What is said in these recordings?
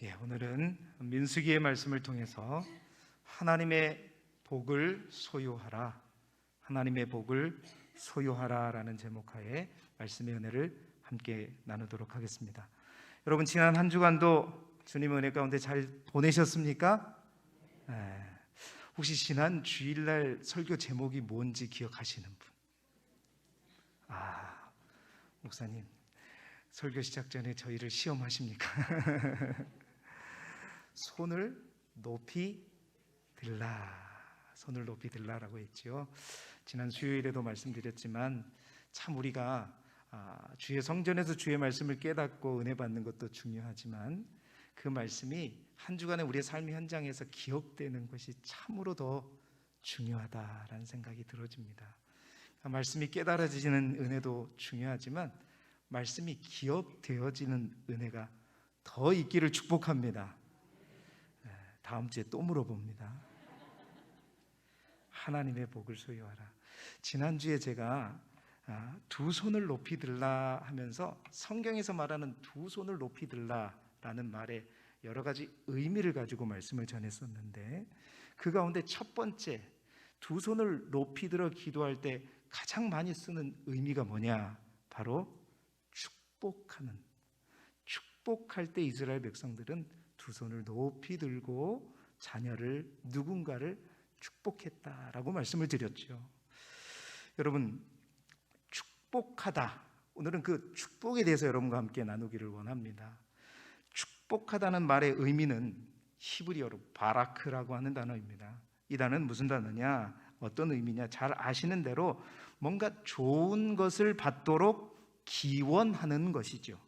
오늘은 민수기의 말씀을 통해서 하나님의 복을 소유하라, 하나님의 복을 소유하라라는 제목하에 말씀의 은혜를 함께 나누도록 하겠습니다. 여러분, 지난 한 주간도 주님의 은혜 가운데 잘 보내셨습니까? 혹시 지난 주일날 설교 제목이 뭔지 기억하시는 분? 목사님, 설교 시작 전에 저희를 시험하십니까? 손을 높이 들라, 손을 높이 들라라고 했죠. 지난 수요일에도 말씀드렸지만 참 우리가 주의 성전에서 주의 말씀을 깨닫고 은혜 받는 것도 중요하지만 그 말씀이 한 주간의 우리의 삶의 현장에서 기억되는 것이 참으로 더 중요하다라는 생각이 들어집니다. 말씀이 깨달아지는 은혜도 중요하지만 말씀이 기억되어지는 은혜가 더 있기를 축복합니다. 다음 주에 또 물어봅니다. 하나님의 복을 소유하라. 지난주에 제가 두 손을 높이 들라 하면서 성경에서 말하는 두 손을 높이 들라라는 말에 여러 가지 의미를 가지고 말씀을 전했었는데, 그 가운데 첫 번째, 두 손을 높이 들어 기도할 때 가장 많이 쓰는 의미가 뭐냐? 바로 축복할 때 이스라엘 백성들은 두 손을 높이 들고 자녀를, 누군가를 축복했다라고 말씀을 드렸죠. 여러분, 축복하다, 오늘은 그 축복에 대해서 여러분과 함께 나누기를 원합니다. 축복하다는 말의 의미는 히브리어로 바라크라고 하는 단어입니다. 이 단어는 무슨 단어냐, 어떤 의미냐, 잘 아시는 대로 뭔가 좋은 것을 받도록 기원하는 것이죠.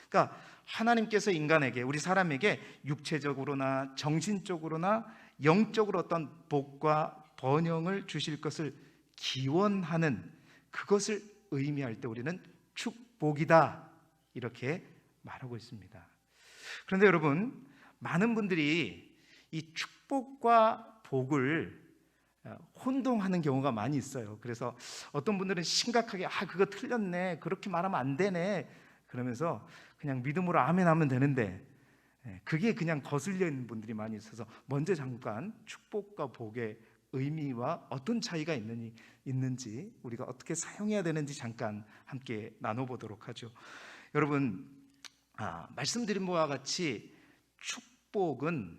그러니까 하나님께서 인간에게, 우리 사람에게 육체적으로나 정신적으로나 영적으로 어떤 복과 번영을 주실 것을 기원하는, 그것을 의미할 때 우리는 축복이다, 이렇게 말하고 있습니다. 그런데 여러분, 많은 분들이 이 축복과 복을 혼동하는 경우가 많이 있어요. 그래서 어떤 분들은 심각하게 그거 틀렸네, 그렇게 말하면 안 되네, 그러면서 그냥 믿음으로 아멘 하면 되는데, 그게 그냥 거슬려 있는 분들이 많이 있어서 먼저 잠깐 축복과 복의 의미와 어떤 차이가 있는지, 우리가 어떻게 사용해야 되는지 잠깐 함께 나눠보도록 하죠. 여러분, 말씀드린 바와 같이 축복은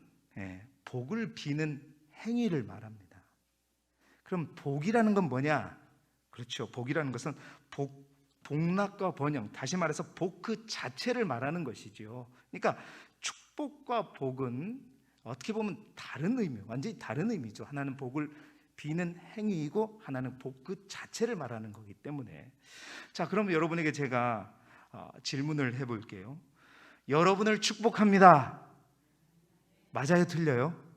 복을 비는 행위를 말합니다. 그럼 복이라는 건 뭐냐? 그렇죠, 복이라는 것은 복락과 번영, 다시 말해서 복 그 자체를 말하는 것이죠. 그러니까 축복과 복은 어떻게 보면 다른 의미, 완전히 다른 의미죠. 하나는 복을 비는 행위이고 하나는 복 그 자체를 말하는 거기 때문에. 자, 그럼 여러분에게 제가 질문을 해볼게요. 여러분을 축복합니다. 맞아요, 틀려요?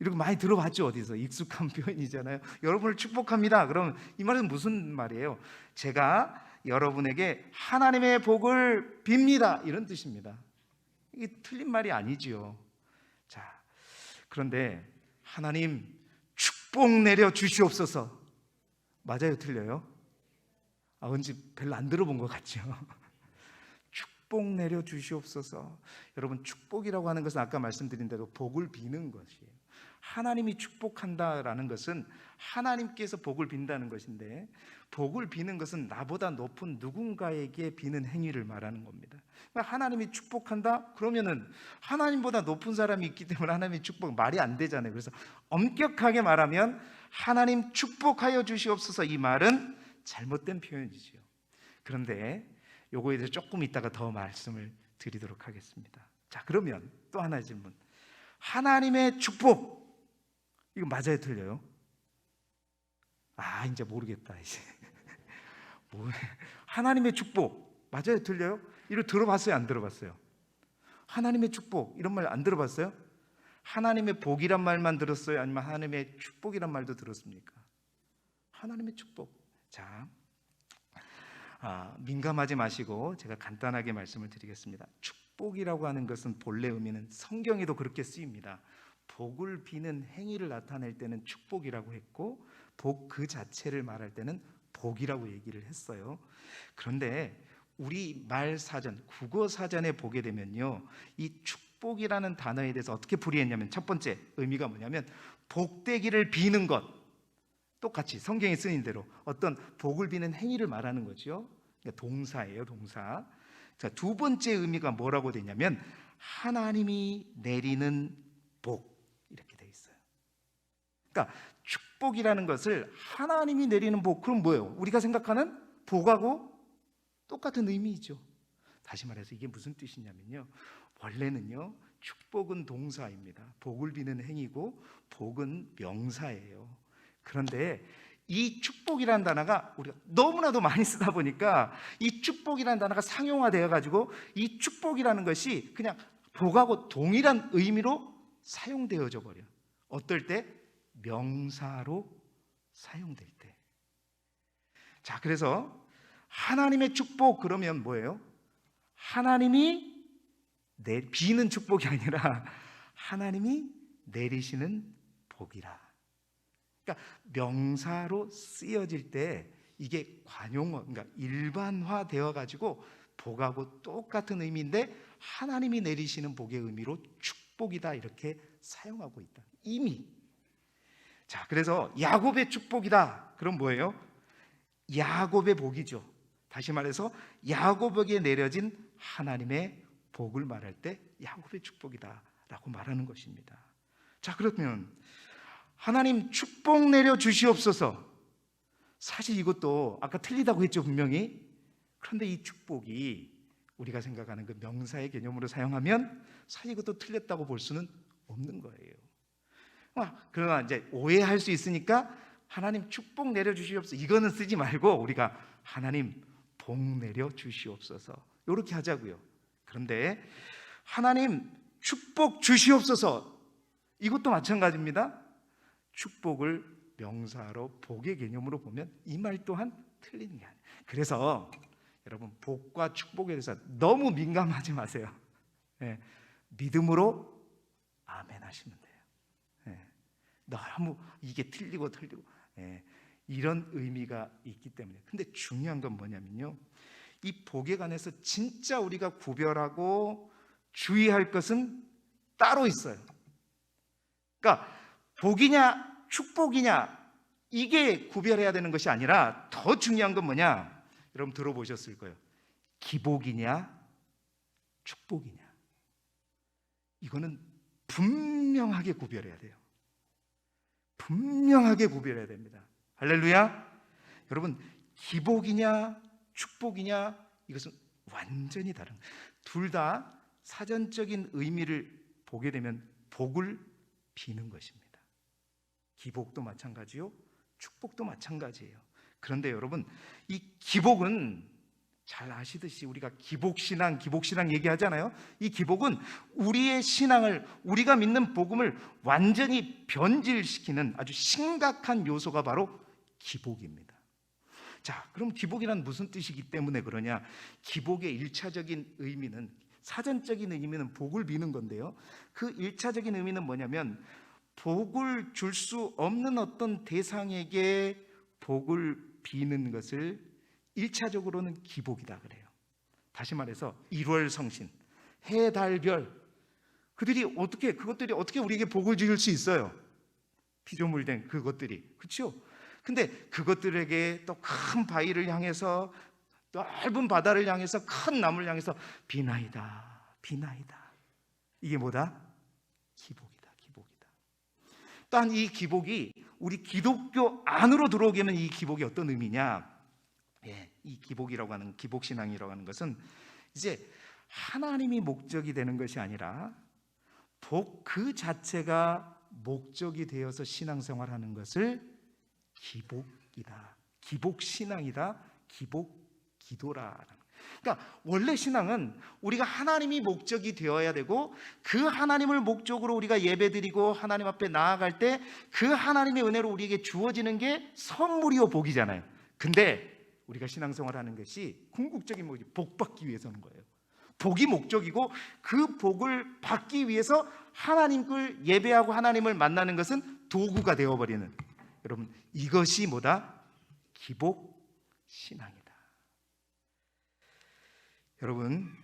이렇게 많이 들어봤죠? 어디서? 익숙한 표현이잖아요. 여러분을 축복합니다. 그럼 이 말은 무슨 말이에요? 제가 여러분에게 하나님의 복을 빕니다, 이런 뜻입니다. 이게 틀린 말이 아니지요. 자, 그런데 하나님 축복 내려 주시옵소서, 맞아요, 틀려요? 왠지 별로 안 들어본 것 같죠? 축복 내려 주시옵소서. 여러분, 축복이라고 하는 것은 아까 말씀드린 대로 복을 비는 것이에요. 하나님이 축복한다라는 것은 하나님께서 복을 빈다는 것인데, 복을 비는 것은 나보다 높은 누군가에게 비는 행위를 말하는 겁니다. 그러니까 하나님이 축복한다? 그러면은 하나님보다 높은 사람이 있기 때문에 하나님의 축복, 말이 안 되잖아요. 그래서 엄격하게 말하면 하나님 축복하여 주시옵소서, 이 말은 잘못된 표현이지요. 그런데 요거에 대해서 조금 이따가 더 말씀을 드리도록 하겠습니다. 자, 그러면 또 하나의 질문. 하나님의 축복, 이거 맞아요, 틀려요? 이제 모르겠다, 이제. 하나님의 축복, 맞아요, 틀려요? 이거 들어봤어요, 안 들어봤어요? 하나님의 축복, 이런 말 안 들어봤어요? 하나님의 복이란 말만 들었어요? 아니면 하나님의 축복이란 말도 들었습니까? 하나님의 축복. 자, 민감하지 마시고 제가 간단하게 말씀을 드리겠습니다. 축복이라고 하는 것은 본래 의미는 성경에도 그렇게 쓰입니다. 복을 비는 행위를 나타낼 때는 축복이라고 했고, 복 그 자체를 말할 때는 복이라고 얘기를 했어요. 그런데 우리말 사전, 국어 사전에 보게 되면요, 이 축복이라는 단어에 대해서 어떻게 풀이했냐면, 첫 번째 의미가 뭐냐면 복되기를 비는 것, 똑같이 성경에 쓰인 대로 어떤 복을 비는 행위를 말하는 거죠. 그러니까 동사예요, 동사. 자, 두 번째 의미가 뭐라고 되냐면 하나님이 내리는 복, 이렇게 돼 있어요. 그러니까 축복이라는 것을 하나님이 내리는 복, 그럼 뭐예요? 우리가 생각하는 복하고 똑같은 의미이죠. 다시 말해서 이게 무슨 뜻이냐면요, 원래는요, 축복은 동사입니다. 복을 비는 행위고 복은 명사예요. 그런데 이 축복이라는 단어가 우리가 너무나도 많이 쓰다 보니까 이 축복이라는 단어가 상용화되어 가지고 이 축복이라는 것이 그냥 복하고 동일한 의미로 사용되어져 버려요. 어떨 때? 명사로 사용될 때. 자, 그래서 하나님의 축복 그러면 뭐예요? 하나님이 비는 축복이 아니라 하나님이 내리시는 복이라. 그러니까 명사로 쓰여질 때 이게 관용어, 그러니까 일반화되어 가지고 복하고 똑같은 의미인데 하나님이 내리시는 복의 의미로 축복이다, 이렇게 사용하고 있다, 이미. 자, 그래서 야곱의 축복이다, 그럼 뭐예요? 야곱의 복이죠. 다시 말해서 야곱에게 내려진 하나님의 복을 말할 때 야곱의 축복이다 라고 말하는 것입니다. 자, 그러면 하나님 축복 내려 주시옵소서, 사실 이것도 아까 틀리다고 했죠, 분명히. 그런데 이 축복이 우리가 생각하는 그 명사의 개념으로 사용하면 사실 이것도 틀렸다고 볼 수는 없는 거예요. 그러나 이제 오해할 수 있으니까 하나님 축복 내려 주시옵소서, 이거는 쓰지 말고 우리가 하나님 복 내려 주시옵소서, 이렇게 하자고요. 그런데 하나님 축복 주시옵소서, 이것도 마찬가지입니다. 축복을 명사로 복의 개념으로 보면 이 말 또한 틀리는 게 아니에요. 그래서 여러분, 복과 축복에 대해서 너무 민감하지 마세요. 네, 믿음으로 아멘 하시면 돼요. 네, 너무 이게 틀리고 이런 의미가 있기 때문에. 근데 중요한 건 뭐냐면요, 이 복에 관해서 진짜 우리가 구별하고 주의할 것은 따로 있어요. 그러니까 복이냐 축복이냐 이게 구별해야 되는 것이 아니라 더 중요한 건 뭐냐, 여러분 들어보셨을 거예요. 기복이냐 축복이냐, 이거는 분명하게 구별해야 돼요. 분명하게 구별해야 됩니다. 할렐루야. 여러분, 기복이냐 축복이냐 이것은 완전히 다른, 둘 다 사전적인 의미를 보게 되면 복을 비는 것입니다. 기복도 마찬가지요, 축복도 마찬가지예요. 그런데 여러분, 이 기복은 잘 아시듯이 우리가 기복신앙 얘기하잖아요. 이 기복은 우리의 신앙을, 우리가 믿는 복음을 완전히 변질시키는 아주 심각한 요소가 바로 기복입니다. 자, 그럼 기복이란 무슨 뜻이기 때문에 그러냐? 기복의 1차적인 의미는, 사전적인 의미는 복을 비는 건데요, 그 1차적인 의미는 뭐냐면 복을 줄 수 없는 어떤 대상에게 복을 비는 것을 1차적으로는 기복이다 그래요. 다시 말해서 1월 성신, 해, 달, 별, 그것들이 어떻게 우리에게 복을 줄 수 있어요? 피조물된 그것들이, 그렇죠? 근데 그것들에게 또 큰 바위를 향해서, 넓은 바다를 향해서, 큰 나무를 향해서 비나이다. 이게 뭐다? 기복이다. 또한 이 기복이 우리 기독교 안으로 들어오게 하면 이 기복이 어떤 의미냐? 이 기복이라고 하는, 기복신앙이라고 하는 것은 이제 하나님이 목적이 되는 것이 아니라 복 그 자체가 목적이 되어서 신앙생활하는 것을 기복이다, 기복신앙이다, 기복기도라. 그러니까 원래 신앙은 우리가 하나님이 목적이 되어야 되고, 그 하나님을 목적으로 우리가 예배드리고 하나님 앞에 나아갈 때 그 하나님의 은혜로 우리에게 주어지는 게 선물이요 복이잖아요. 근데 우리가 신앙생활하는 것이 궁극적인 목적이 복 받기 위해서는 거예요. 복이 목적이고 그 복을 받기 위해서 하나님을 예배하고 하나님을 만나는 것은 도구가 되어버리는, 여러분 이것이 뭐다? 기복신앙이다. 여러분,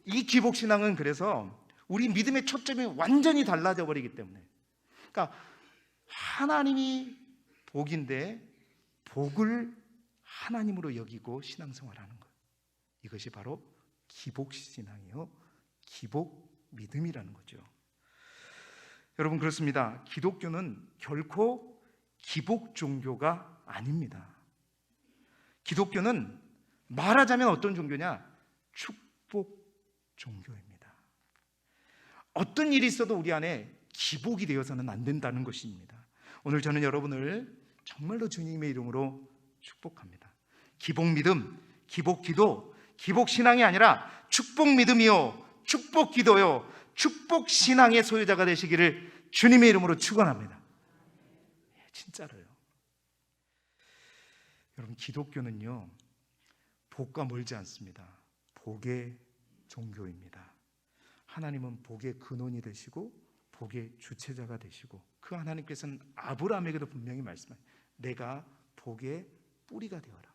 이 기복신앙은 그래서 우리 믿음의 초점이 완전히 달라져 버리기 때문에, 그러니까 하나님이 복인데 복을 하나님으로 여기고 신앙생활하는 것, 이것이 바로 기복신앙이요, 기복믿음이라는 거죠. 여러분, 그렇습니다. 기독교는 결코 기복 종교가 아닙니다. 기독교는 말하자면 어떤 종교냐? 축복 종교입니다. 어떤 일이 있어도 우리 안에 기복이 되어서는 안 된다는 것입니다. 오늘 저는 여러분을 정말로 주님의 이름으로 축복합니다. 기복믿음, 기복기도, 기복신앙이 아니라 축복믿음이요, 축복기도요, 축복신앙의 소유자가 되시기를 주님의 이름으로 축원합니다. 진짜로요. 여러분, 기독교는요, 복과 멀지 않습니다. 복의 종교입니다. 하나님은 복의 근원이 되시고 복의 주체자가 되시고, 그 하나님께서는 아브라함에게도 분명히 말씀하세요. 내가 복의 뿌리가 되어라,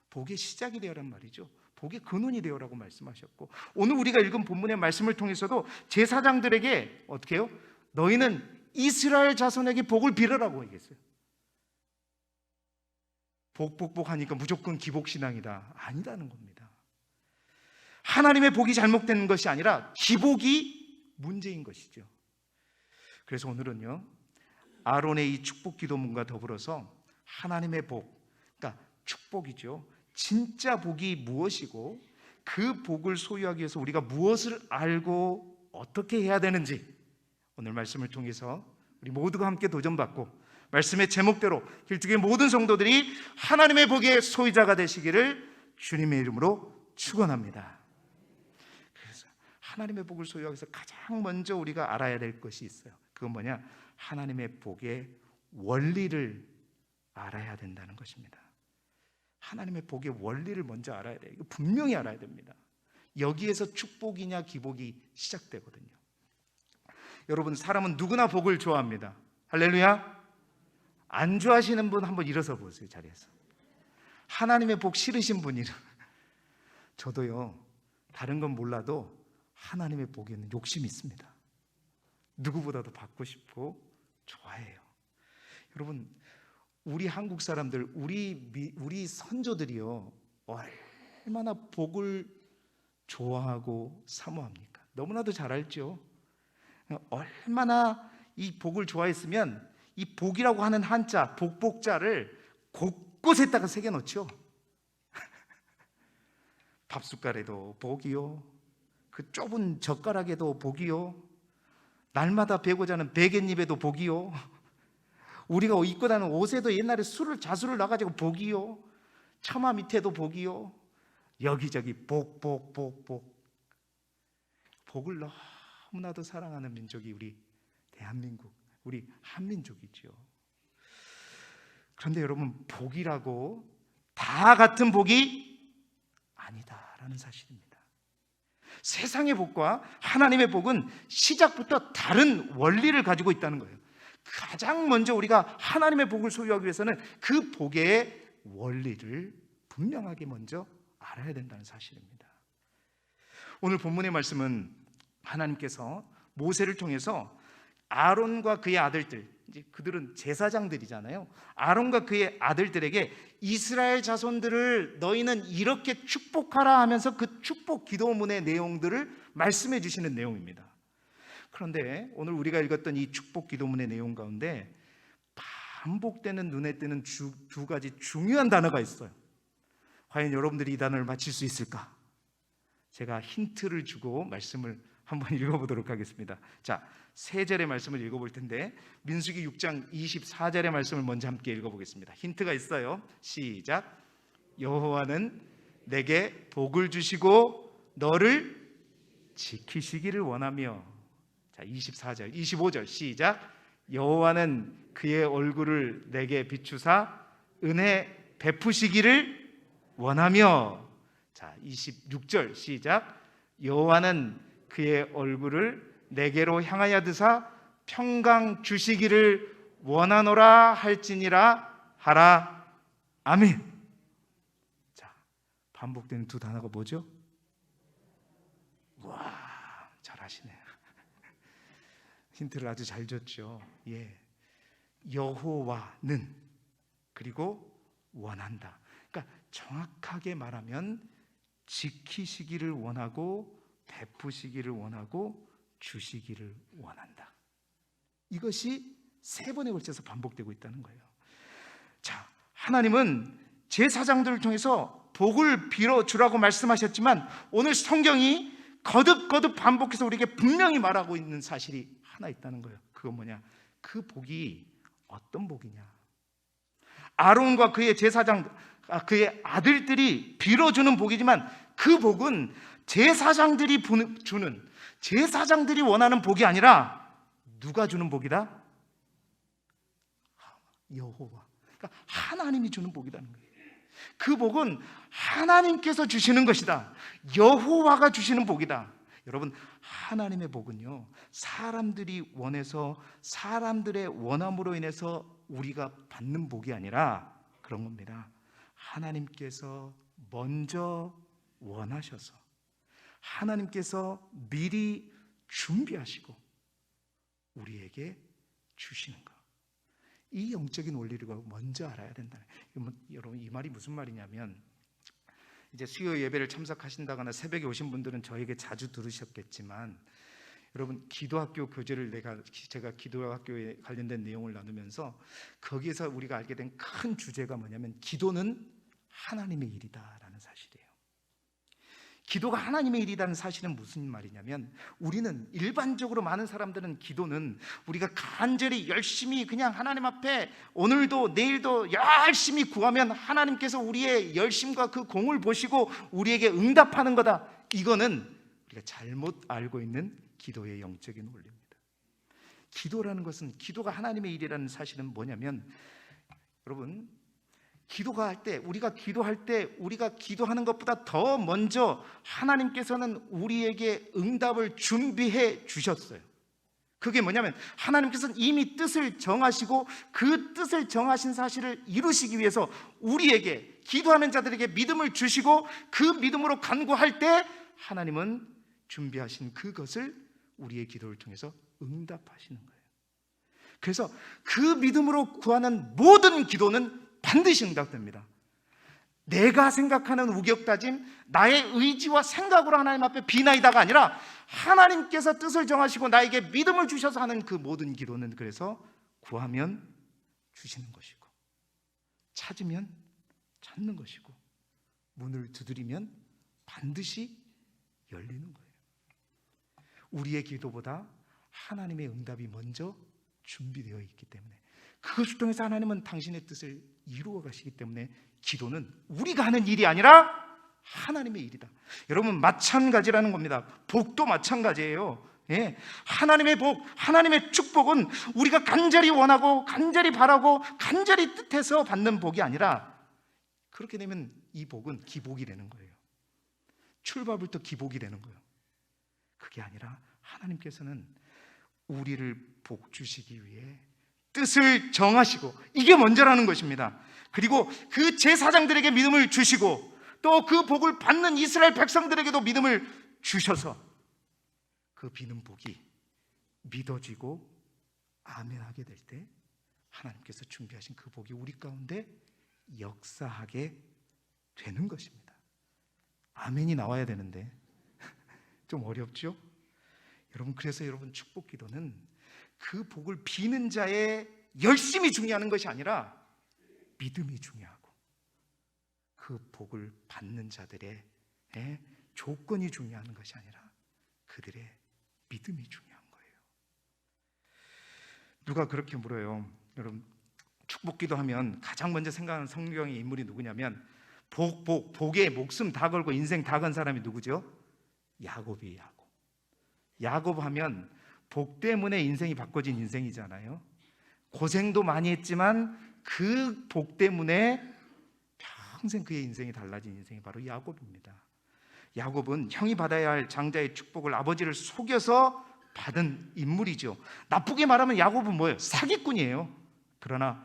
복의 시작이 되어란 말이죠. 복의 근원이 되어라고 말씀하셨고, 오늘 우리가 읽은 본문의 말씀을 통해서도 제사장들에게 어떻게 해요? 너희는 이스라엘 자손에게 복을 빌어라고 얘기했어요. 복 하니까 무조건 기복신앙이다, 아니다는 겁니다. 하나님의 복이 잘못된 것이 아니라 기복이 문제인 것이죠. 그래서 오늘은요, 아론의 이 축복 기도문과 더불어서 하나님의 복, 그러니까 축복이죠, 진짜 복이 무엇이고 그 복을 소유하기 위해서 우리가 무엇을 알고 어떻게 해야 되는지, 오늘 말씀을 통해서 우리 모두가 함께 도전받고 말씀의 제목대로 길쭉의 모든 성도들이 하나님의 복의 소유자가 되시기를 주님의 이름으로 축원합니다. 그래서 하나님의 복을 소유하기 위해서 가장 먼저 우리가 알아야 될 것이 있어요. 그건 뭐냐? 하나님의 복의 원리를 알아야 된다는 것입니다. 하나님의 복의 원리를 먼저 알아야 돼요. 이거 분명히 알아야 됩니다. 여기에서 축복이냐 기복이 시작되거든요. 여러분, 사람은 누구나 복을 좋아합니다. 할렐루야. 안 좋아하시는 분 한번 일어서 보세요, 자리에서. 하나님의 복 싫으신 분이. 저도요, 다른 건 몰라도 하나님의 복에는 욕심이 있습니다. 누구보다도 받고 싶고 좋아해요. 여러분, 우리 한국 사람들, 우리 선조들이요, 얼마나 복을 좋아하고 사모합니까? 너무나도 잘 알죠. 얼마나 이 복을 좋아했으면 이 복이라고 하는 한자, 복복자를 곳곳에다가 새겨놓죠. 밥숟갈에도 복이요, 그 좁은 젓가락에도 복이요, 날마다 베고 자는 베갯잎에도 복이요, 우리가 입고 다니는 옷에도 옛날에 자수를 놔가지고 복이요, 처마 밑에도 복이요, 여기저기 복. 복을 너무나도 사랑하는 민족이 우리 대한민국, 우리 한민족이죠. 그런데 여러분, 복이라고 다 같은 복이 아니다라는 사실입니다. 세상의 복과 하나님의 복은 시작부터 다른 원리를 가지고 있다는 거예요. 가장 먼저 우리가 하나님의 복을 소유하기 위해서는 그 복의 원리를 분명하게 먼저 알아야 된다는 사실입니다. 오늘 본문의 말씀은 하나님께서 모세를 통해서 아론과 그의 아들들, 이제 그들은 제사장들이잖아요. 아론과 그의 아들들에게 이스라엘 자손들을 너희는 이렇게 축복하라 하면서 그 축복 기도문의 내용들을 말씀해 주시는 내용입니다. 그런데 오늘 우리가 읽었던 이 축복 기도문의 내용 가운데 반복되는 눈에 띄는 두 가지 중요한 단어가 있어요. 과연 여러분들이 이 단어를 맞힐 수 있을까? 제가 힌트를 주고 말씀을 한번 읽어보도록 하겠습니다. 자, 세 절의 말씀을 읽어볼 텐데 민수기 6장 24절의 말씀을 먼저 함께 읽어보겠습니다. 힌트가 있어요. 시작. 여호와는 내게 복을 주시고 너를 지키시기를 원하며. 자, 24절, 25절 시작. 여호와는 그의 얼굴을 내게 비추사 은혜 베푸시기를 원하며. 자, 26절 시작. 여호와는 그의 얼굴을 내게로 향하여 드사 평강 주시기를 원하노라 할지니라 하라. 아멘. 자, 반복되는 두 단어가 뭐죠? 와, 잘하시네요. 힌트를 아주 잘 줬죠. 예, 여호와는, 그리고 원한다. 그러니까 정확하게 말하면 지키시기를 원하고 베푸시기를 원하고 주시기를 원한다. 이것이 세 번에 걸쳐서 반복되고 있다는 거예요. 자, 하나님은 제사장들을 통해서 복을 빌어주라고 말씀하셨지만 오늘 성경이 거듭거듭 반복해서 우리에게 분명히 말하고 있는 사실이 하나 있다는 거예요. 그건 뭐냐? 그 복이 어떤 복이냐? 아론과 그의 그의 아들들이 빌어주는 복이지만 그 복은 제사장들이 주는, 제사장들이 원하는 복이 아니라 누가 주는 복이다? 여호와. 그러니까 하나님이 주는 복이라는 거예요. 그 복은 하나님께서 주시는 것이다. 여호와가 주시는 복이다. 여러분, 하나님의 복은요, 사람들이 원해서, 사람들의 원함으로 인해서 우리가 받는 복이 아니라 그런 겁니다. 하나님께서 먼저 원하셔서, 하나님께서 미리 준비하시고 우리에게 주시는 것, 이 영적인 원리를 먼저 알아야 된다. 여러분, 이 말이 무슨 말이냐면, 이제 수요 예배를 참석하신다거나 새벽에 오신 분들은 저에게 자주 들으셨겠지만, 여러분, 기도학교 교재를 제가 기도학교에 관련된 내용을 나누면서 거기에서 우리가 알게 된 큰 주제가 뭐냐면, 기도는 하나님의 일이다라는 사실이에요. 기도가 하나님의 일이라는 사실은 무슨 말이냐면, 우리는 일반적으로 많은 사람들은 기도는 우리가 간절히 열심히 그냥 하나님 앞에 오늘도 내일도 열심히 구하면 하나님께서 우리의 열심과 그 공을 보시고 우리에게 응답하는 거다. 이거는 우리가 잘못 알고 있는 기도의 영적인 원리입니다. 기도라는 것은, 기도가 하나님의 일이라는 사실은 뭐냐면, 여러분, 기도가 할 때, 우리가 기도할 때 우리가 기도하는 것보다 더 먼저 하나님께서는 우리에게 응답을 준비해 주셨어요. 그게 뭐냐면, 하나님께서는 이미 뜻을 정하시고 그 뜻을 정하신 사실을 이루시기 위해서 우리에게, 기도하는 자들에게 믿음을 주시고 그 믿음으로 간구할 때 하나님은 준비하신 그것을 우리의 기도를 통해서 응답하시는 거예요. 그래서 그 믿음으로 구하는 모든 기도는 반드시 응답됩니다. 내가 생각하는 우격다짐, 나의 의지와 생각으로 하나님 앞에 비나이다가 아니라 하나님께서 뜻을 정하시고 나에게 믿음을 주셔서 하는 그 모든 기도는, 그래서 구하면 주시는 것이고, 찾으면 찾는 것이고, 문을 두드리면 반드시 열리는 거예요. 우리의 기도보다 하나님의 응답이 먼저 준비되어 있기 때문에, 그것을 통해서 하나님은 당신의 뜻을 이루어 가시기 때문에 기도는 우리가 하는 일이 아니라 하나님의 일이다. 여러분, 마찬가지라는 겁니다. 복도 마찬가지예요. 예, 하나님의 복, 하나님의 축복은 우리가 간절히 원하고 간절히 바라고 간절히 뜻해서 받는 복이 아니라, 그렇게 되면 이 복은 기복이 되는 거예요. 출발부터 기복이 되는 거예요. 그게 아니라 하나님께서는 우리를 복 주시기 위해 뜻을 정하시고, 이게 먼저라는 것입니다. 그리고 그 제사장들에게 믿음을 주시고 또 그 복을 받는 이스라엘 백성들에게도 믿음을 주셔서 그 비는 복이 믿어지고 아멘하게 될 때 하나님께서 준비하신 그 복이 우리 가운데 역사하게 되는 것입니다. 아멘이 나와야 되는데 좀 어렵죠? 여러분, 그래서 여러분, 축복 기도는 그 복을 비는 자의 열심이 중요한 것이 아니라 믿음이 중요하고, 그 복을 받는 자들의 조건이 중요한 것이 아니라 그들의 믿음이 중요한 거예요. 누가 그렇게 물어요. 여러분, 축복 기도하면 가장 먼저 생각하는 성경의 인물이 누구냐면, 복에 목숨 다 걸고 인생 다 건 사람이 누구죠? 야곱이. 야곱 하면 복 때문에 인생이 바꿔진 인생이잖아요. 고생도 많이 했지만 그 복 때문에 평생 그의 인생이 달라진 인생이 바로 야곱입니다. 야곱은 형이 받아야 할 장자의 축복을 아버지를 속여서 받은 인물이죠. 나쁘게 말하면 야곱은 뭐예요? 사기꾼이에요. 그러나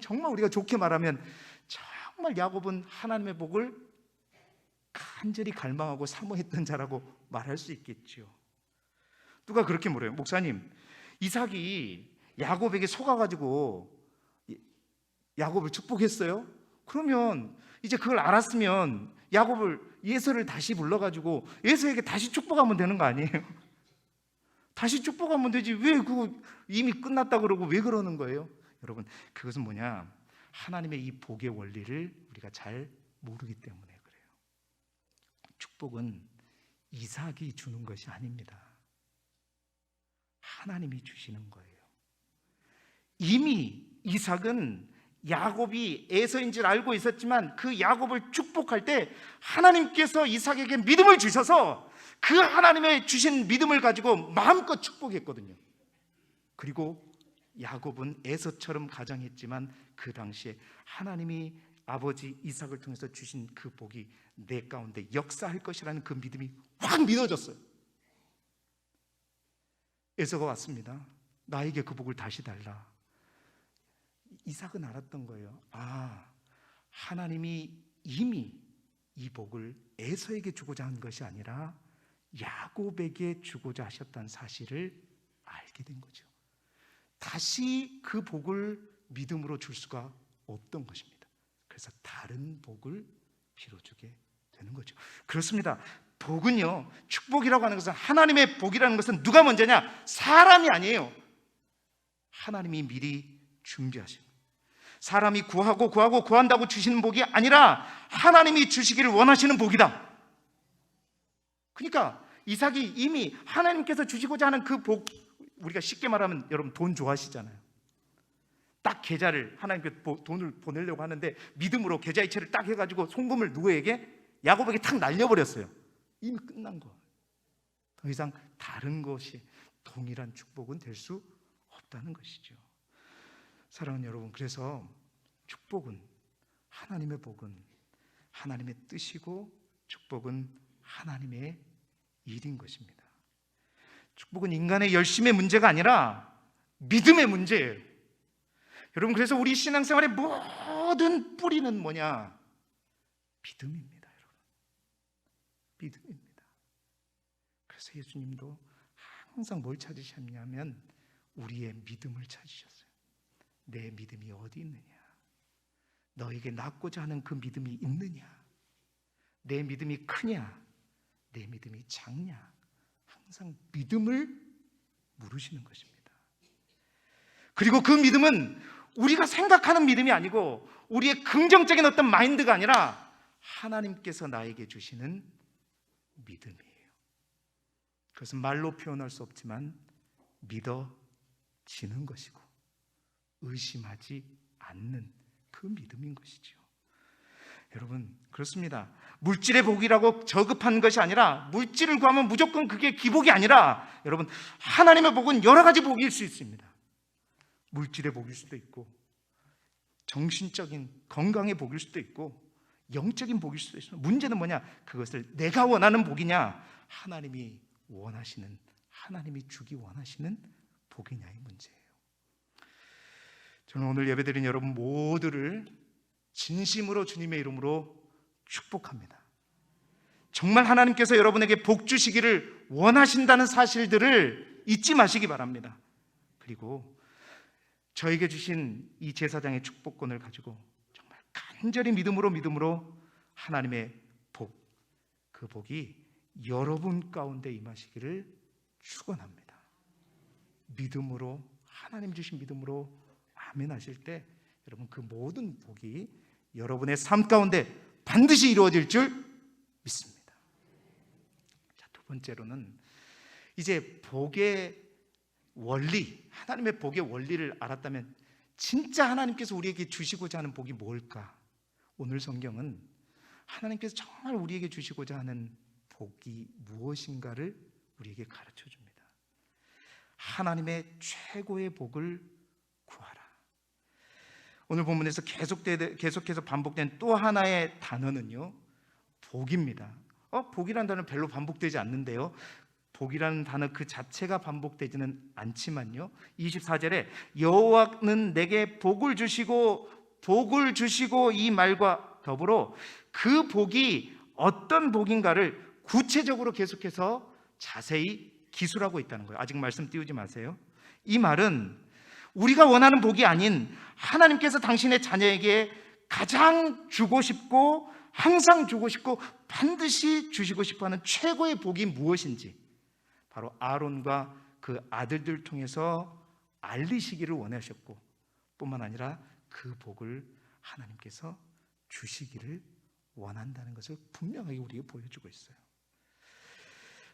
정말 우리가 좋게 말하면 정말 야곱은 하나님의 복을 간절히 갈망하고 사모했던 자라고 말할 수 있겠죠. 누가 그렇게 물어요. 목사님, 이삭이 야곱에게 속아가지고 야곱을 축복했어요? 그러면 이제 그걸 알았으면 야곱을 에서를 다시 불러가지고 에서에게 다시 축복하면 되는 거 아니에요? 다시 축복하면 되지. 왜 그거 이미 끝났다 그러고 왜 그러는 거예요? 여러분, 그것은 뭐냐? 하나님의 이 복의 원리를 우리가 잘 모르기 때문에 그래요. 축복은 이삭이 주는 것이 아닙니다. 하나님이 주시는 거예요. 이미 이삭은 야곱이 에서인 줄 알고 있었지만 그 야곱을 축복할 때 하나님께서 이삭에게 믿음을 주셔서 그 하나님의 주신 믿음을 가지고 마음껏 축복했거든요. 그리고 야곱은 에서처럼 가장했지만 그 당시에 하나님이 아버지 이삭을 통해서 주신 그 복이 내 가운데 역사할 것이라는 그 믿음이 확 믿어졌어요. 에서가 왔습니다. 나에게 그 복을 다시 달라. 이삭은 알았던 거예요. 아, 하나님이 이미 이 복을 에서에게 주고자 한 것이 아니라 야곱에게 주고자 하셨다는 사실을 알게 된 거죠. 다시 그 복을 믿음으로 줄 수가 없던 것입니다. 그래서 다른 복을 빌어주게 되는 거죠. 그렇습니다. 복은요, 축복이라고 하는 것은, 하나님의 복이라는 것은 누가 먼저냐? 사람이 아니에요. 하나님이 미리 준비하신, 사람이 구한다고 주시는 복이 아니라 하나님이 주시기를 원하시는 복이다. 그러니까 이삭이 이미 하나님께서 주시고자 하는 그 복, 우리가 쉽게 말하면 여러분 돈 좋아하시잖아요. 딱 계좌를, 하나님께 돈을 보내려고 하는데 믿음으로 계좌이체를 딱 해가지고 송금을 누구에게? 야곱에게 탁 날려버렸어요. 이미 끝난 거. 더 이상 다른 것이 동일한 축복은 될 수 없다는 것이죠. 사랑하는 여러분, 그래서 축복은, 하나님의 복은 하나님의 뜻이고 축복은 하나님의 일인 것입니다. 축복은 인간의 열심의 문제가 아니라 믿음의 문제예요. 여러분, 그래서 우리 신앙생활의 모든 뿌리는 뭐냐? 믿음입니다. 여러분, 믿음입니다. 그래서 예수님도 항상 뭘 찾으셨냐면 우리의 믿음을 찾으셨어요. 내 믿음이 어디 있느냐? 너에게 낳고자 하는 그 믿음이 있느냐? 내 믿음이 크냐? 내 믿음이 작냐? 항상 믿음을 물으시는 것입니다. 그리고 그 믿음은 우리가 생각하는 믿음이 아니고 우리의 긍정적인 어떤 마인드가 아니라 하나님께서 나에게 주시는 믿음이에요. 그것은 말로 표현할 수 없지만 믿어지는 것이고 의심하지 않는 그 믿음인 것이죠. 여러분, 그렇습니다. 물질의 복이라고 저급한 것이 아니라, 물질을 구하면 무조건 그게 기복이 아니라, 여러분, 하나님의 복은 여러 가지 복일 수 있습니다. 물질의 복일 수도 있고, 정신적인 건강의 복일 수도 있고, 영적인 복일 수도 있습니다. 문제는 뭐냐? 그것을 내가 원하는 복이냐, 하나님이 원하시는, 하나님이 주기 원하시는 복이냐의 문제예요. 저는 오늘 예배드린 여러분 모두를 진심으로 주님의 이름으로 축복합니다. 정말 하나님께서 여러분에게 복 주시기를 원하신다는 사실들을 잊지 마시기 바랍니다. 그리고 저에게 주신 이 제사장의 축복권을 가지고 정말 간절히 믿음으로 하나님의 복, 그 복이 여러분 가운데 임하시기를 축원합니다. 믿음으로, 하나님 주신 믿음으로 아멘 하실 때 여러분, 그 모든 복이 여러분의 삶 가운데 반드시 이루어질 줄 믿습니다. 자, 두 번째로는 이제 복의 원리, 하나님의 복의 원리를 알았다면 진짜 하나님께서 우리에게 주시고자 하는 복이 뭘까? 오늘 성경은 하나님께서 정말 우리에게 주시고자 하는 복이 무엇인가를 우리에게 가르쳐 줍니다. 하나님의 최고의 복을 구하라. 오늘 본문에서 계속해서 반복된 또 하나의 단어는요, 복입니다. 복이라는 단어는 별로 반복되지 않는데요, 복이라는 단어 그 자체가 반복되지는 않지만요, 24절에 여호와는 내게 복을 주시고 이 말과 더불어 그 복이 어떤 복인가를 구체적으로 계속해서 자세히 기술하고 있다는 거예요. 아직 말씀 띄우지 마세요. 이 말은 우리가 원하는 복이 아닌 하나님께서 당신의 자녀에게 가장 주고 싶고 항상 주고 싶고 반드시 주시고 싶어하는 최고의 복이 무엇인지 바로 아론과 그 아들들 통해서 알리시기를 원하셨고 뿐만 아니라 그 복을 하나님께서 주시기를 원한다는 것을 분명하게 우리에게 보여주고 있어요.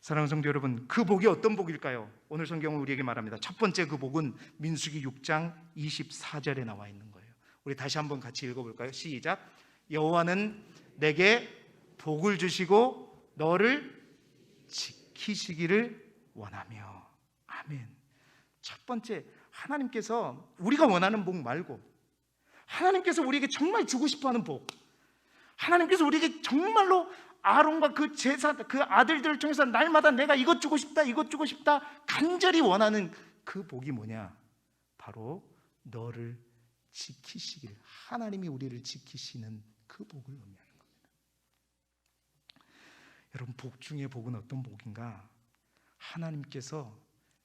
사랑하는 성도 여러분, 그 복이 어떤 복일까요? 오늘 성경은 우리에게 말합니다. 첫 번째 그 복은 민수기 6장 24절에 나와 있는 거예요. 우리 다시 한번 같이 읽어볼까요? 시작. 여호와는 내게 복을 주시고 너를 지키시기를 원하며. 아멘. 첫 번째, 하나님께서 우리가 원하는 복 말고 하나님께서 우리에게 정말 주고 싶어하는 복, 하나님께서 우리에게 정말로 아론과 그 제사, 그 아들들을 통해서 날마다 내가 이것 주고 싶다, 이것 주고 싶다 간절히 원하는 그 복이 뭐냐? 바로 너를 지키시길, 하나님이 우리를 지키시는 그 복을 의미하는 겁니다. 여러분, 복 중에 복은 어떤 복인가? 하나님께서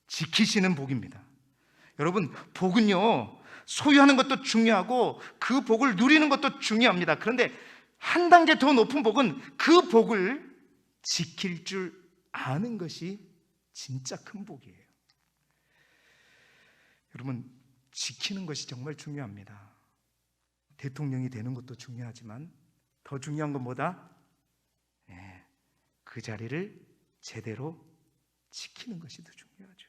지키시는 복입니다. 여러분, 복은요, 소유하는 것도 중요하고 그 복을 누리는 것도 중요합니다. 그런데 한 단계 더 높은 복은 그 복을 지킬 줄 아는 것이 진짜 큰 복이에요. 여러분, 지키는 것이 정말 중요합니다. 대통령이 되는 것도 중요하지만 더 중요한 건 뭐다? 그 자리를 제대로 지키는 것이 더 중요하죠.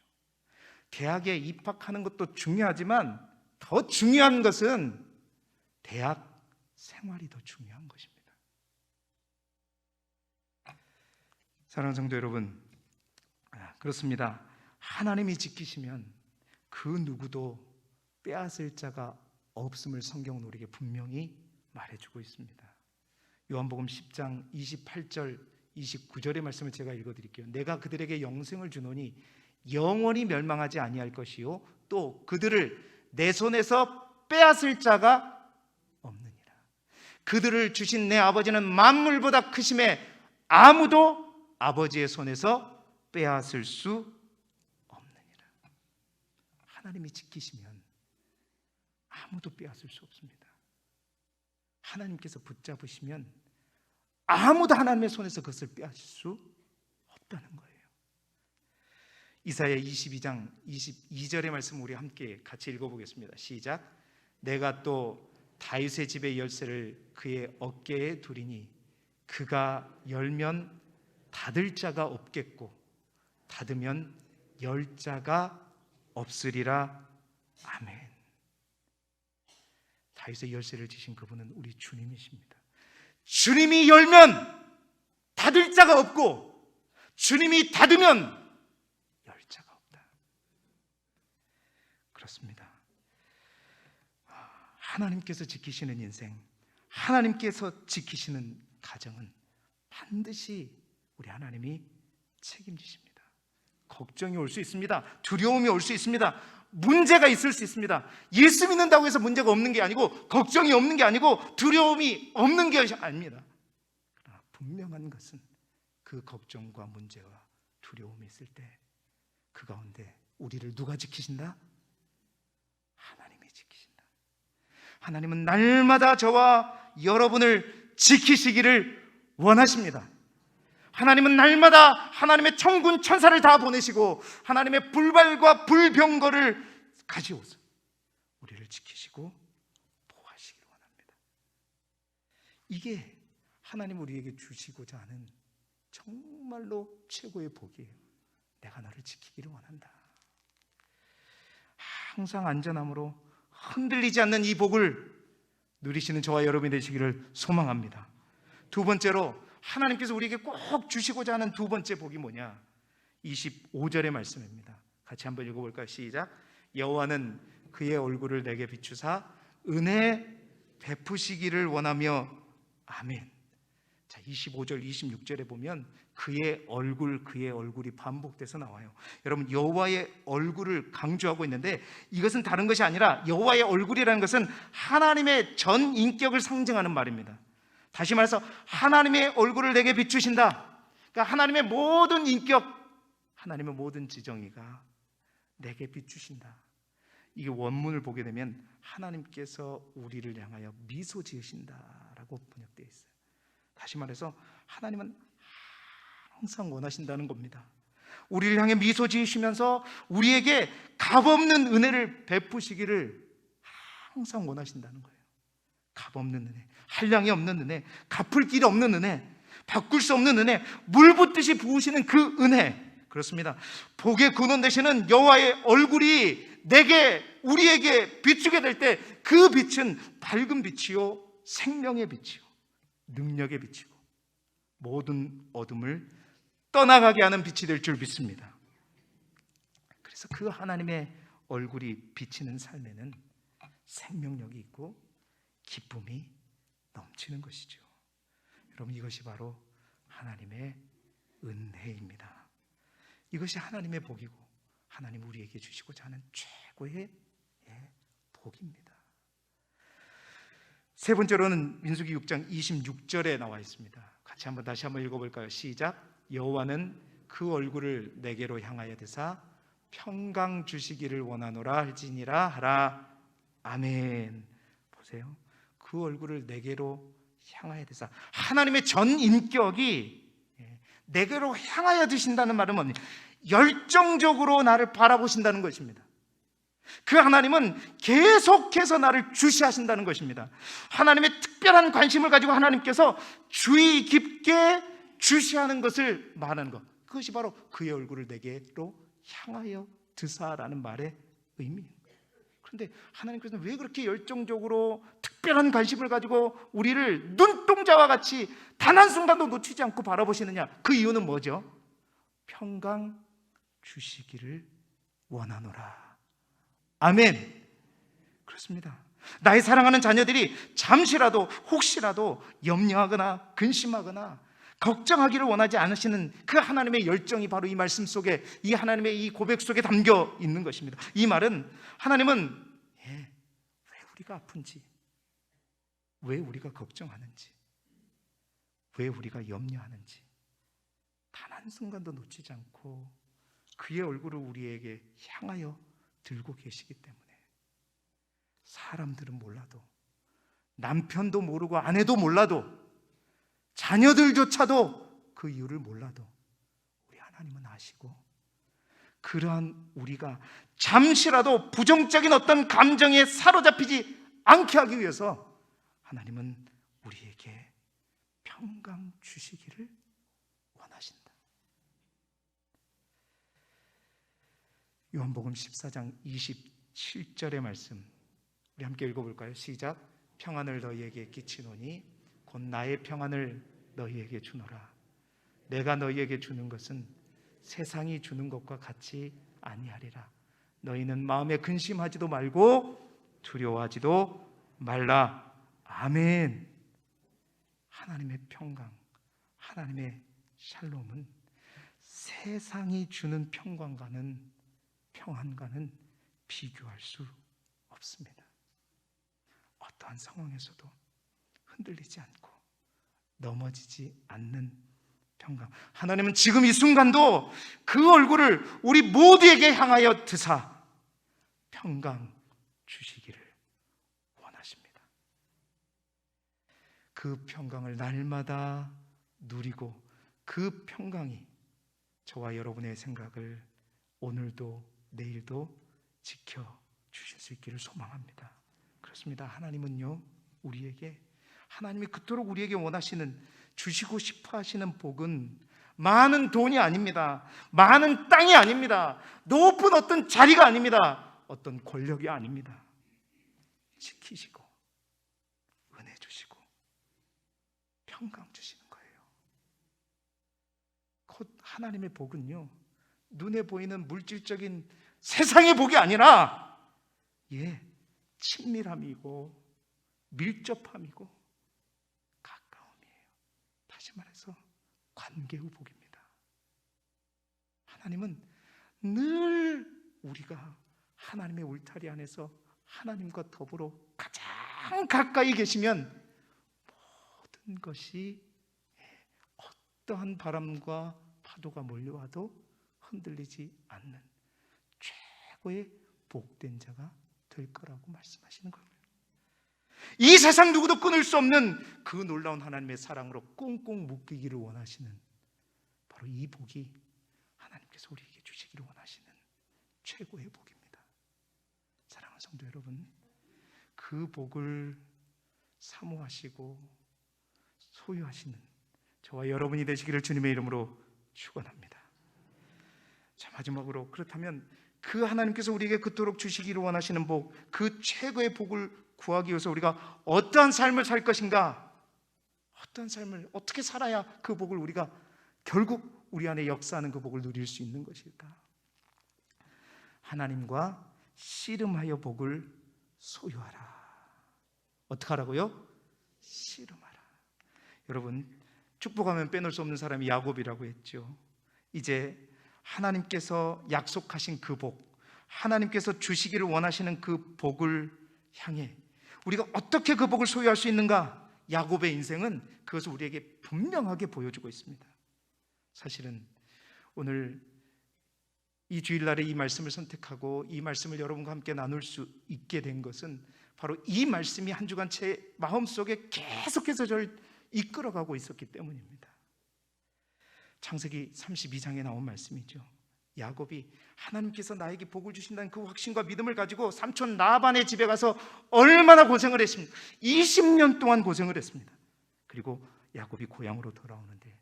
대학에 입학하는 것도 중요하지만 더 중요한 것은 대학 생활이 더 중요한 것입니다. 사랑하는 성도 여러분, 그렇습니다. 하나님이 지키시면 그 누구도 빼앗을 자가 없음을 성경은 우리에게 분명히 말해주고 있습니다. 요한복음 10장 28절 29절의 말씀을 제가 읽어드릴게요. 내가 그들에게 영생을 주노니 영원히 멸망하지 아니할 것이요 또 그들을 내 손에서 빼앗을 자가 없느니라. 그들을 주신 내 아버지는 만물보다 크심에 아무도 아버지의 손에서 빼앗을 수 없느니라. 하나님이 지키시면 아무도 빼앗을 수 없습니다. 하나님께서 붙잡으시면 아무도 하나님의 손에서 그것을 빼앗을 수 없다는 거예요. 이사야 22장 22절의 말씀 우리 함께 같이 읽어보겠습니다. 시작. 내가 또 다윗의 집의 열쇠를 그의 어깨에 두리니 그가 열면 닫을 자가 없겠고 닫으면 열 자가 없으리라. 아멘. 다윗의 열쇠를 지신 그분은 우리 주님이십니다. 주님이 열면 닫을 자가 없고 주님이 닫으면 열 자가 없다. 그렇습니다. 하나님께서 지키시는 인생, 하나님께서 지키시는 가정은 반드시 우리 하나님이 책임지십니다. 걱정이 올 수 있습니다. 두려움이 올 수 있습니다. 문제가 있을 수 있습니다. 예수 믿는다고 해서 문제가 없는 게 아니고 걱정이 없는 게 아니고 두려움이 없는 게 아닙니다. 그러나 분명한 것은 그 걱정과 문제와 두려움이 있을 때 그 가운데 우리를 누가 지키신다? 하나님이 지키신다. 하나님은 날마다 저와 여러분을 지키시기를 원하십니다. 하나님은 날마다 하나님의 천군 천사를 다 보내시고 하나님의 불발과 불병거를 가져오서 우리를 지키시고 보호하시기를 원합니다. 이게 하나님 우리에게 주시고자 하는 정말로 최고의 복이에요. 내가 너를 지키기를 원한다. 항상 안전함으로 흔들리지 않는 이 복을 누리시는 저와 여러분이 되시기를 소망합니다. 두 번째로 하나님께서 우리에게 꼭 주시고자 하는 두 번째 복이 뭐냐? 25절의 말씀입니다. 같이 한번 읽어볼까요? 시작. 여호와는 그의 얼굴을 내게 비추사 은혜 베푸시기를 원하며. 아멘. 자, 25절 26절에 보면 그의 얼굴이 반복돼서 나와요. 여러분, 여호와의 얼굴을 강조하고 있는데 이것은 다른 것이 아니라 여호와의 얼굴이라는 것은 하나님의 전 인격을 상징하는 말입니다. 다시 말해서 하나님의 얼굴을 내게 비추신다. 그러니까 하나님의 모든 인격, 하나님의 모든 지정의가 내게 비추신다. 이게 원문을 보게 되면 하나님께서 우리를 향하여 미소 지으신다라고 번역되어 있어요. 다시 말해서 하나님은 항상 원하신다는 겁니다. 우리를 향해 미소 지으시면서 우리에게 값없는 은혜를 베푸시기를 항상 원하신다는 거예요. 값없는 은혜, 한량이 없는 은혜, 갚을 길이 없는 은혜, 바꿀 수 없는 은혜, 물 붓듯이 부으시는 그 은혜. 그렇습니다. 복의 근원 되시는 여호와의 얼굴이 내게, 우리에게 비추게 될 때 그 빛은 밝은 빛이요, 생명의 빛이요, 능력의 빛이고 모든 어둠을 떠나가게 하는 빛이 될 줄 믿습니다. 그래서 그 하나님의 얼굴이 비치는 삶에는 생명력이 있고 기쁨이 넘치는 것이죠. 여러분, 이것이 바로 하나님의 은혜입니다. 이것이 하나님의 복이고 하나님 우리에게 주시고자 하는 최고의 복입니다. 세 번째로는 민수기 6장 26절에 나와 있습니다. 같이 다시 한번 읽어볼까요? 시작. 여호와는 그 얼굴을 내게로 향하여 드사 평강 주시기를 원하노라 할지니라 하라. 아멘. 보세요. 그 얼굴을 내게로 향하여 드사, 하나님의 전 인격이 내게로 향하여 드신다는 말은 뭡니까? 열정적으로 나를 바라보신다는 것입니다. 그 하나님은 계속해서 나를 주시하신다는 것입니다. 하나님의 특별한 관심을 가지고 하나님께서 주의 깊게 주시하는 것을 말하는 것, 그것이 바로 그의 얼굴을 내게로 향하여 드사라는 말의 의미입니다. 그런데 하나님께서는 왜 그렇게 열정적으로 특별한 관심을 가지고 우리를 눈동자와 같이 단 한순간도 놓치지 않고 바라보시느냐? 그 이유는 뭐죠? 평강 주시기를 원하노라. 아멘. 그렇습니다. 나의 사랑하는 자녀들이 잠시라도, 혹시라도 염려하거나 근심하거나 걱정하기를 원하지 않으시는 그 하나님의 열정이 바로 이 말씀 속에, 이 하나님의 이 고백 속에 담겨 있는 것입니다. 이 말은 하나님은 왜 우리가 아픈지, 왜 우리가 걱정하는지, 왜 우리가 염려하는지 단 한순간도 놓치지 않고 그의 얼굴을 우리에게 향하여 들고 계시기 때문에 사람들은 몰라도, 남편도 모르고 아내도 몰라도, 자녀들조차도 그 이유를 몰라도 우리 하나님은 아시고, 그러한 우리가 잠시라도 부정적인 어떤 감정에 사로잡히지 않게 하기 위해서 하나님은 우리에게 평강 주시기를 원하신다. 요한복음 14장 27절의 말씀 우리 함께 읽어볼까요? 시작. 평안을 너희에게 끼치노니 곧 나의 평안을 너희에게 주노라. 내가 너희에게 주는 것은 세상이 주는 것과 같이 아니하리라. 너희는 마음에 근심하지도 말고 두려워하지도 말라. 아멘. 하나님의 평강, 하나님의 샬롬은 세상이 주는 평강과는, 평안과는 비교할 수 없습니다. 어떠한 상황에서도 흔들리지 않고 넘어지지 않는 평강. 하나님은 지금 이 순간도 그 얼굴을 우리 모두에게 향하여 드사 평강 주시기를 원하십니다. 그 평강을 날마다 누리고 그 평강이 저와 여러분의 생각을 오늘도 내일도 지켜주실 수 있기를 소망합니다. 그렇습니다. 하나님은요, 우리에게, 하나님이 그토록 우리에게 원하시는, 주시고 싶어 하시는 복은 많은 돈이 아닙니다. 많은 땅이 아닙니다. 높은 어떤 자리가 아닙니다. 어떤 권력이 아닙니다. 지키시고 은혜 주시고 평강 주시는 거예요. 곧 하나님의 복은요, 눈에 보이는 물질적인 세상의 복이 아니라 친밀함이고 밀접함이고 가까움이에요. 다시 말해서 관계의 복입니다. 하나님은 늘 우리가 하나님의 울타리 안에서 하나님과 더불어 가장 가까이 계시면 모든 모든 것이 어떠한 바람과 파도가 몰려와도 흔들리지 않는 최고의 복된 자가 될 거라고 말씀하시는 거예요. 이 세상 누구도 끊을 수 없는 그 놀라운 하나님의 사랑으로 꽁꽁 묶이기를 원하시는, 바로 이 복이 하나님께서 우리에게 주시기를 원하시는 최고의 복입니다. 사랑하는 성도 여러분, 그 복을 사모하시고 소유하시는 저와 여러분이 되시기를 주님의 이름으로 축원합니다. 자, 마지막으로, 그렇다면 그 하나님께서 우리에게 그토록 주시기를 원하시는 복, 그 최고의 복을 구하기 위해서 우리가 어떠한 삶을 살 것인가? 어떠한 삶을 어떻게 살아야 그 복을 우리가 결국 우리 안에 역사하는 그 복을 누릴 수 있는 것일까? 하나님과 씨름하여 복을 소유하라. 어떻게 하라고요? 씨름하라. 여러분, 축복하면 빼놓을 수 없는 사람이 야곱이라고 했죠. 이제 하나님께서 약속하신 그 복, 하나님께서 주시기를 원하시는 그 복을 향해 우리가 어떻게 그 복을 소유할 수 있는가? 야곱의 인생은 그것을 우리에게 분명하게 보여주고 있습니다. 사실은 오늘 이 주일날에 이 말씀을 선택하고 이 말씀을 여러분과 함께 나눌 수 있게 된 것은 바로 이 말씀이 한 주간 제 마음속에 계속해서 저를 이끌어가고 있었기 때문입니다. 창세기 32장에 나온 말씀이죠. 야곱이 하나님께서 나에게 복을 주신다는 그 확신과 믿음을 가지고 삼촌 라반의 집에 가서 얼마나 고생을 했습니까? 20년 동안 고생을 했습니다. 그리고 야곱이 고향으로 돌아오는데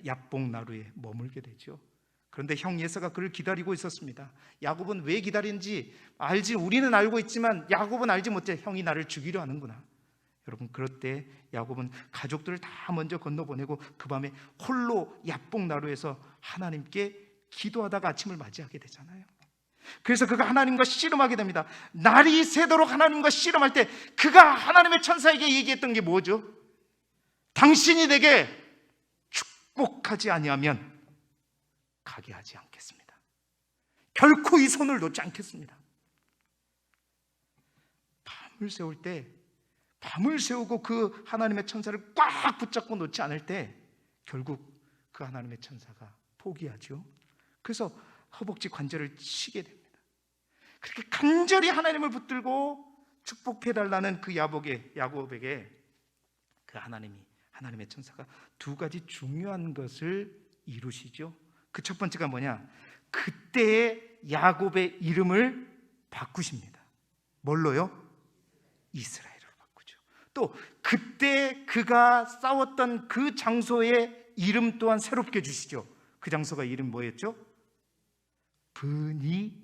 야복나루에 머물게 되죠. 그런데 형 예사가 그를 기다리고 있었습니다. 야곱은 왜 기다리는지 우리는 알고 있지만 야곱은 알지 못해. 형이 나를 죽이려 하는구나. 여러분, 그럴 때 야곱은 가족들을 다 먼저 건너보내고 그 밤에 홀로 야복나루에서 하나님께 기도하다가 아침을 맞이하게 되잖아요. 그래서 그가 하나님과 씨름하게 됩니다. 날이 새도록 하나님과 씨름할 때 그가 하나님의 천사에게 얘기했던 게 뭐죠? 당신이 내게 축복하지 아니하면 가게 하지 않겠습니다. 결코 이 손을 놓지 않겠습니다. 밤을 세우고 그 하나님의 천사를 꽉 붙잡고 놓지 않을 때 결국 그 하나님의 천사가 포기하죠. 그래서 허벅지 관절을 치게 됩니다. 그렇게 간절히 하나님을 붙들고 축복해달라는 그 야곱에게 그 하나님의 천사가 두 가지 중요한 것을 이루시죠. 그 첫 번째가 뭐냐? 그때의 야곱의 이름을 바꾸십니다. 뭘로요? 이스라엘로 바꾸죠. 또 그때 그가 싸웠던 그 장소의 이름 또한 새롭게 주시죠. 그 장소가 이름 뭐였죠? 브니엘입니다.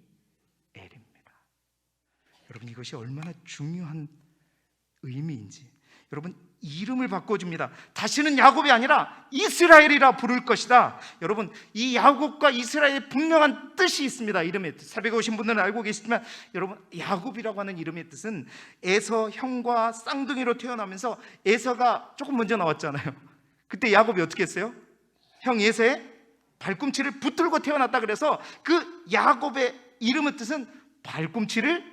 여러분, 이것이 얼마나 중요한 의미인지. 여러분, 이름을 바꿔줍니다. 다시는 야곱이 아니라 이스라엘이라 부를 것이다. 여러분, 이 야곱과 이스라엘의 분명한 뜻이 있습니다. 이름의 뜻. 새벽에 오신 분들은 알고 계시지만 여러분, 야곱이라고 하는 이름의 뜻은 에서 형과 쌍둥이로 태어나면서 에서가 조금 먼저 나왔잖아요. 그때 야곱이 어떻게 했어요? 형 에서의 발꿈치를 붙들고 태어났다. 그래서 그 야곱의 이름의 뜻은 발꿈치를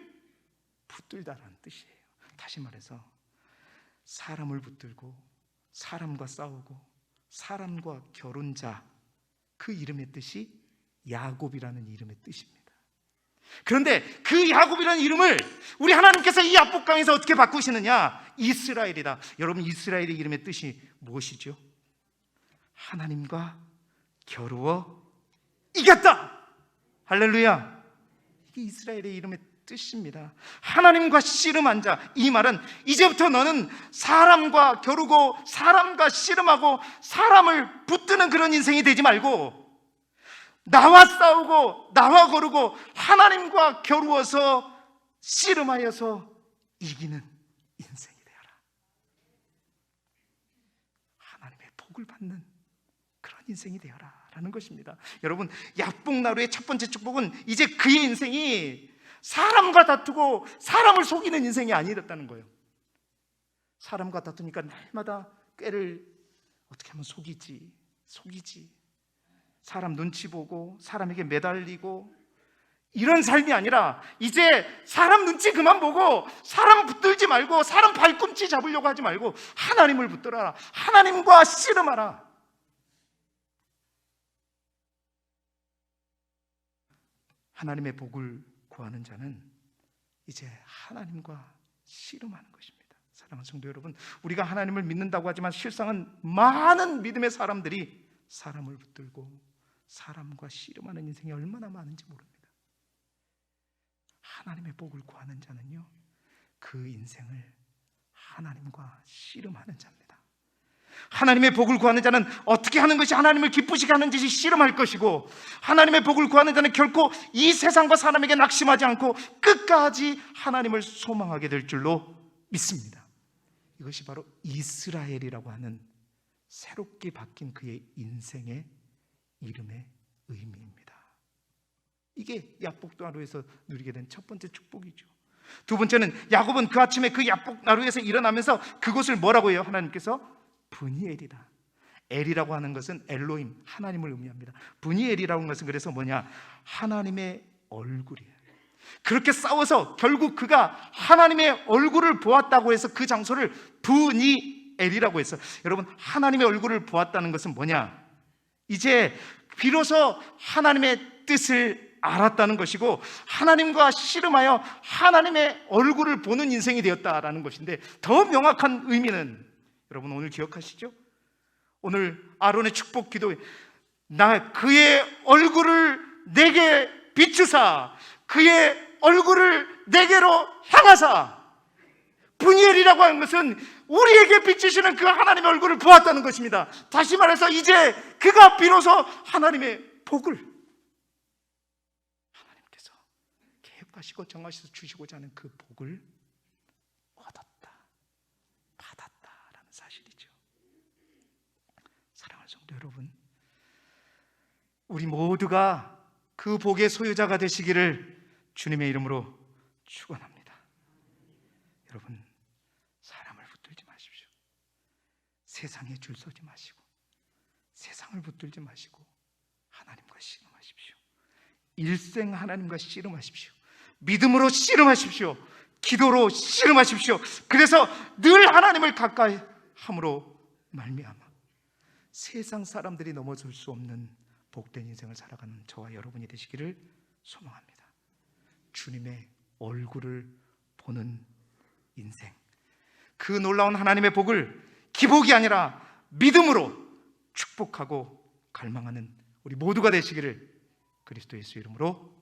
붙들다라는 뜻이에요. 다시 말해서 사람을 붙들고 사람과 싸우고 사람과 결혼자, 그 이름의 뜻이 야곱이라는 이름의 뜻입니다. 그런데 그 야곱이라는 이름을 우리 하나님께서 이 야복강에서 어떻게 바꾸시느냐? 이스라엘이다. 여러분, 이스라엘의 이름의 뜻이 무엇이죠? 하나님과 겨루어 이겼다. 할렐루야. 이게 이스라엘의 이름의 뜻입니다. 하나님과 씨름한 자. 이 말은 이제부터 너는 사람과 겨루고 사람과 씨름하고 사람을 붙드는 그런 인생이 되지 말고 나와 싸우고 나와 거르고 하나님과 겨루어서 씨름하여서 이기는 인생이 되어라. 하나님의 복을 받는 그런 인생이 되어라 라는 것입니다. 여러분, 야복나루의 첫 번째 축복은 이제 그의 인생이 사람과 다투고 사람을 속이는 인생이 아니었다는 거예요. 사람과 다투니까 날마다 꾀를 어떻게 하면 속이지, 사람 눈치 보고 사람에게 매달리고 이런 삶이 아니라 이제 사람 눈치 그만 보고 사람 붙들지 말고 사람 발꿈치 잡으려고 하지 말고 하나님을 붙들어라. 하나님과 씨름하라. 하나님의 복을 구하는 자는 이제 하나님과 씨름하는 것입니다. 사랑하는 성도 여러분, 우리가 하나님을 믿는다고 하지만 실상은 많은 믿음의 사람들이 사람을 붙들고 사람과 씨름하는 인생이 얼마나 많은지 모릅니다. 하나님의 복을 구하는 자는요, 그 인생을 하나님과 씨름하는 자입니다. 하나님의 복을 구하는 자는 어떻게 하는 것이 하나님을 기쁘시게 하는지 씨름할 것이고, 하나님의 복을 구하는 자는 결코 이 세상과 사람에게 낙심하지 않고 끝까지 하나님을 소망하게 될 줄로 믿습니다. 이것이 바로 이스라엘이라고 하는 새롭게 바뀐 그의 인생의 이름의 의미입니다. 이게 야복 나루에서 누리게 된 첫 번째 축복이죠. 두 번째는 야곱은 그 아침에 그 야복 나루에서 일어나면서 그것을 뭐라고 해요? 하나님께서 브니엘이다. 엘이라고 하는 것은 엘로힘, 하나님을 의미합니다. 브니엘이라고 하는 것은 그래서 뭐냐? 하나님의 얼굴이에요. 그렇게 싸워서 결국 그가 하나님의 얼굴을 보았다고 해서 그 장소를 브니엘이라고 해서, 여러분, 하나님의 얼굴을 보았다는 것은 뭐냐? 이제 비로소 하나님의 뜻을 알았다는 것이고 하나님과 씨름하여 하나님의 얼굴을 보는 인생이 되었다라는 것인데, 더 명확한 의미는 여러분 오늘 기억하시죠? 오늘 아론의 축복 기도에 나 그의 얼굴을 내게 비추사 그의 얼굴을 내게로 향하사, 브니엘이라고 하는 것은 우리에게 비추시는 그 하나님의 얼굴을 보았다는 것입니다. 다시 말해서 이제 그가 비로소 하나님의 복을 하나님께서 계획하시고 정하셔서 주시고자 하는 그 복을 얻었다, 받았다라는 사실이죠. 사랑하는 성도 여러분, 우리 모두가 그 복의 소유자가 되시기를 주님의 이름으로 축원합니다. 여러분, 사람을 붙들지 마십시오. 세상에 줄 서지 마시고 세상을 붙들지 마시고 하나님과 씨름하십시오. 일생 하나님과 씨름하십시오. 믿음으로 씨름하십시오. 기도로 씨름하십시오. 그래서 늘 하나님을 가까이 함으로 말미암아 세상 사람들이 넘어설 수 없는 복된 인생을 살아가는 저와 여러분이 되시기를 소망합니다. 주님의 얼굴을 보는 인생, 그 놀라운 하나님의 복을 기복이 아니라 믿음으로 축복하고 갈망하는 우리 모두가 되시기를 그리스도 예수 이름으로